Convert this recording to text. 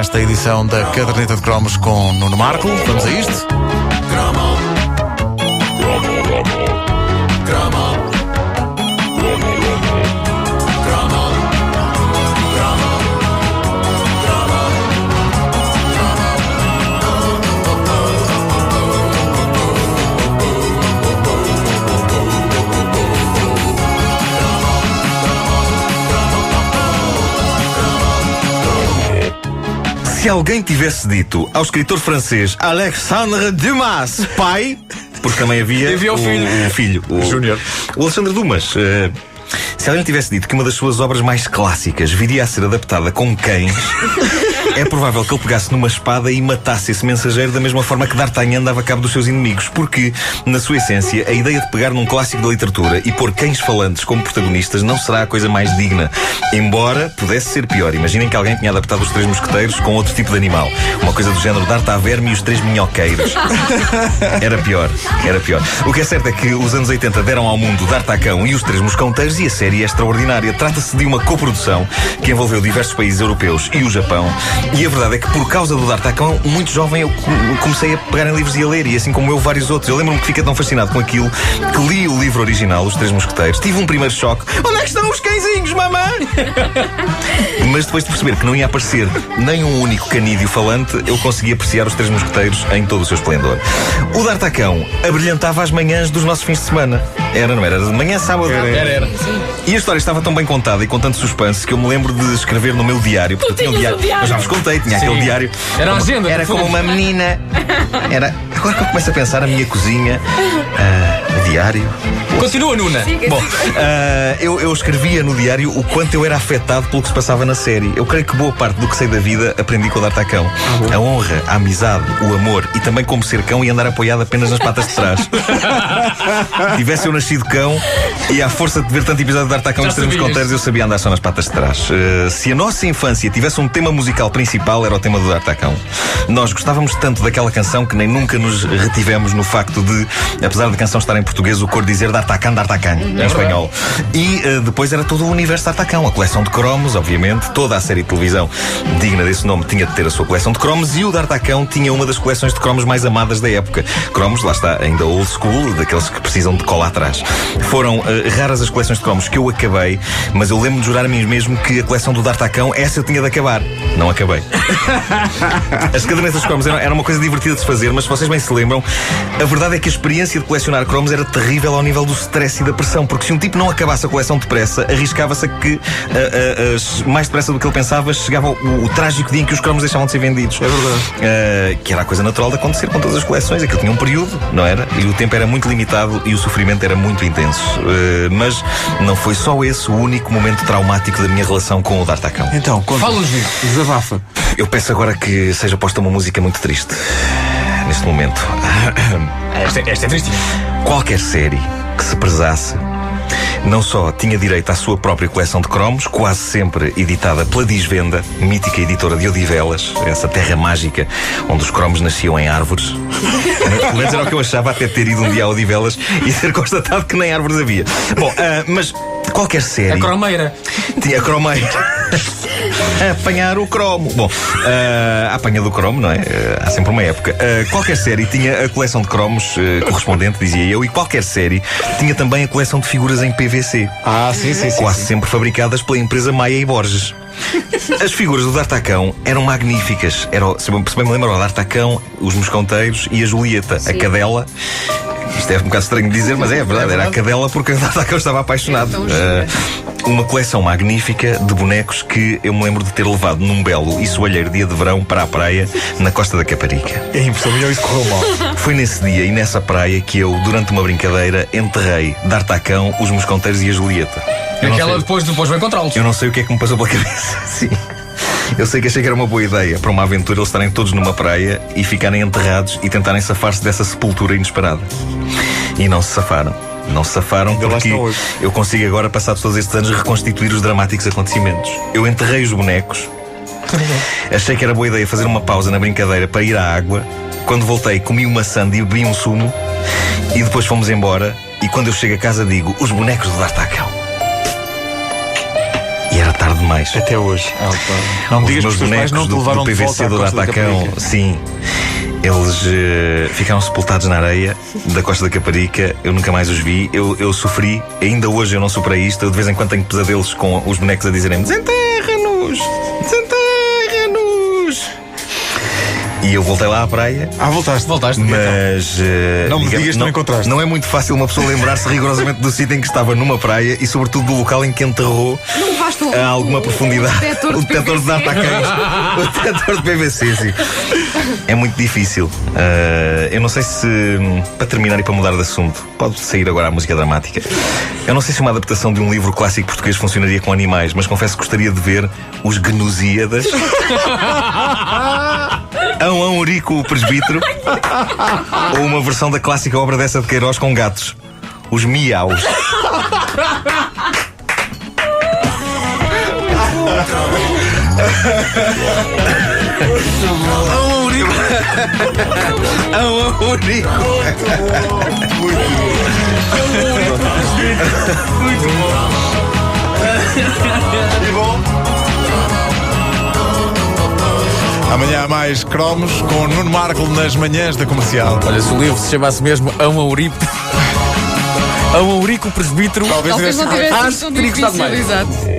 esta edição da Caderneta de Cromos com Nuno Marco. Vamos a isto? Se alguém tivesse dito ao escritor francês Alexandre Dumas, pai, porque também havia o filho, o Júnior, o Alexandre Dumas. Se alguém tivesse dito que uma das suas obras mais clássicas viria a ser adaptada com cães, é provável que ele pegasse numa espada e matasse esse mensageiro da mesma forma que D'Artagnan dava cabo dos seus inimigos, porque, na sua essência, a ideia de pegar num clássico da literatura e pôr cães falantes como protagonistas não será a coisa mais digna, embora pudesse ser pior. Imaginem que alguém tinha adaptado os Três Mosqueteiros com outro tipo de animal, uma coisa do género D'Artaverme e os Três Minhoqueiros. Era pior, era pior. O que é certo é que os anos 80 deram ao mundo D'Artacão e os Três Mosqueteiros, e a série é extraordinária. Trata-se de uma coprodução que envolveu diversos países europeus e o Japão. E a verdade é que, por causa do D'Artacão, muito jovem eu comecei a pegar em livros e a ler, e assim como eu, vários outros. Eu lembro-me que fiquei tão fascinado com aquilo que li o livro original, Os Três Mosqueteiros. Tive um primeiro choque. Onde é que estão os cãezinhos, mamãe? Mas depois de perceber que não ia aparecer nem um único canídeo falante, eu consegui apreciar Os Três Mosqueteiros em todo o seu esplendor. O D'Artacão abrilhantava as manhãs dos nossos fins de semana. Era, não era? Era de manhã, sábado. Era. E a história estava tão bem contada e com tanto suspense que eu me lembro de escrever no meu diário. Porque eu tinha um diário. Eu já vos contei, tinha aquele diário. Era a agenda. Era como uma menina. Agora que eu começo a pensar, a minha cozinha, o diário. Continua, Nuna. Bom, eu escrevia no diário o quanto eu era afetado pelo que se passava na série. Eu creio que boa parte do que sei da vida aprendi com o D'Artacão. A honra, a amizade, o amor e também como ser cão e andar apoiado apenas nas patas de trás. Tivesse eu nascido cão e à força de ver tanto episódio de D'Artacão e os Três Mosqueteiros, eu sabia andar só nas patas de trás. Se a nossa infância tivesse um tema musical principal, era o tema do D'Artacão. Nós gostávamos tanto daquela canção que nem nunca nos retivemos no facto de, apesar da canção estar em português, o cor dizer D'Artacán, em espanhol. E depois era todo o universo D'Artacão, a coleção de cromos, obviamente. Toda a série de televisão digna desse nome tinha de ter a sua coleção de cromos, e o D'Artacão tinha uma das coleções de cromos mais amadas da época. Cromos, lá está, ainda old school, daqueles que precisam de cola atrás. Foram raras as coleções de cromos que eu acabei, mas eu lembro de jurar a mim mesmo que a coleção do D'Artacão, essa eu tinha de acabar. Não acabei. As cadernetas de cromos eram uma coisa divertida de se fazer, mas se vocês bem se lembram, a verdade é que a experiência de colecionar cromos era terrível ao nível do stress e da pressão, porque se um tipo não acabasse a coleção depressa, arriscava-se a que mais depressa do que ele pensava chegava o trágico dia em que os cromos deixavam de ser vendidos. É verdade. Que era a coisa natural de acontecer com todas as coleções. Aquilo tinha um período, não era? E o tempo era muito limitado e o sofrimento era muito intenso. Mas não foi só esse o único momento traumático da minha relação com o D'Artacão. Então, Fala-nos, desabafa. Eu peço agora que seja posta uma música muito triste neste momento. Esta é tristinha. Qualquer série que se prezasse não só tinha direito à sua própria coleção de cromos, quase sempre editada pela Disvenda, mítica editora de Odivelas, essa terra mágica onde os cromos nasciam em árvores. Pelo menos era o que eu achava, até ter ido um dia a Odivelas e ter constatado que nem árvores havia. Bom, mas qualquer série... A cromeira. Tinha a cromeira. A apanhar o cromo. Bom, a apanha do cromo, não é? Há sempre uma época. Qualquer série tinha a coleção de cromos correspondente, dizia eu, e qualquer série tinha também a coleção de figuras em PVC. Sim. Quase sempre fabricadas pela empresa Maia e Borges. As figuras do D'Artacão eram magníficas. Se bem me lembro, o D'Artacão, os Mosconteiros e a Julieta, a cadela. Isto é um bocado estranho de dizer, mas é verdade. Era a cadela porque o D'Artacão estava apaixonado. Uma coleção magnífica de bonecos que eu me lembro de ter levado num belo e soalheiro dia de verão para a praia na Costa da Caparica. É impossível, isso correu mal. Foi nesse dia e nessa praia que eu, durante uma brincadeira, enterrei D'Artacão, os Mosconteiros e a Julieta. Aquela depois vou encontrá-los. Eu não sei o que é que me passou pela cabeça. Sim. Eu sei que achei que era uma boa ideia para uma aventura eles estarem todos numa praia e ficarem enterrados e tentarem safar-se dessa sepultura inesperada. E não se safaram. Não se safaram porque eu consigo agora, passados todos estes anos, reconstituir os dramáticos acontecimentos. Eu enterrei os bonecos. Achei que era boa ideia fazer uma pausa na brincadeira para ir à água. Quando voltei, comi uma sanda e bebi um sumo. E depois fomos embora. E quando eu chego a casa digo, os bonecos do D'Artacão. E era tarde demais. Até hoje. Não me Os digas que meus os teus pais bonecos não te do levaram de volta PVC à do Costa da D'Artacão, Caparica. sim, eles ficaram sepultados na areia da Costa da Caparica. Eu nunca mais os vi. Eu sofri, ainda hoje eu não superei isto. Eu de vez em quando tenho pesadelos com os bonecos a dizerem: desenterra-nos, desenterra-nos. E eu voltei lá à praia. Voltaste. Mas Não me digas que não encontraste. Não é muito fácil uma pessoa lembrar-se rigorosamente do sítio em que estava numa praia e sobretudo do local em que enterrou Não levaste a alguma profundidade o detector de D'Artacães. O detector de PVC, sim. É muito difícil. Eu não sei se, para terminar e para mudar de assunto, pode sair agora a música dramática. Eu não sei se uma adaptação de um livro clássico português funcionaria com animais, mas confesso que gostaria de ver os Gnusíadas. Ão Eurico o Presbítero. Ou uma versão da clássica obra dessa de Queiroz com gatos, os Miaus. Ão Eurico. Ão Eurico. Muito bom. Amanhã há mais cromos com Nuno Marco nas manhãs da Comercial. Olha, se o livro se chamasse mesmo Ão Eurico. Ão Eurico Presbítero. Talvez Talvez não tivesse Acho sido tão que teria gostado difícil, mais. exato.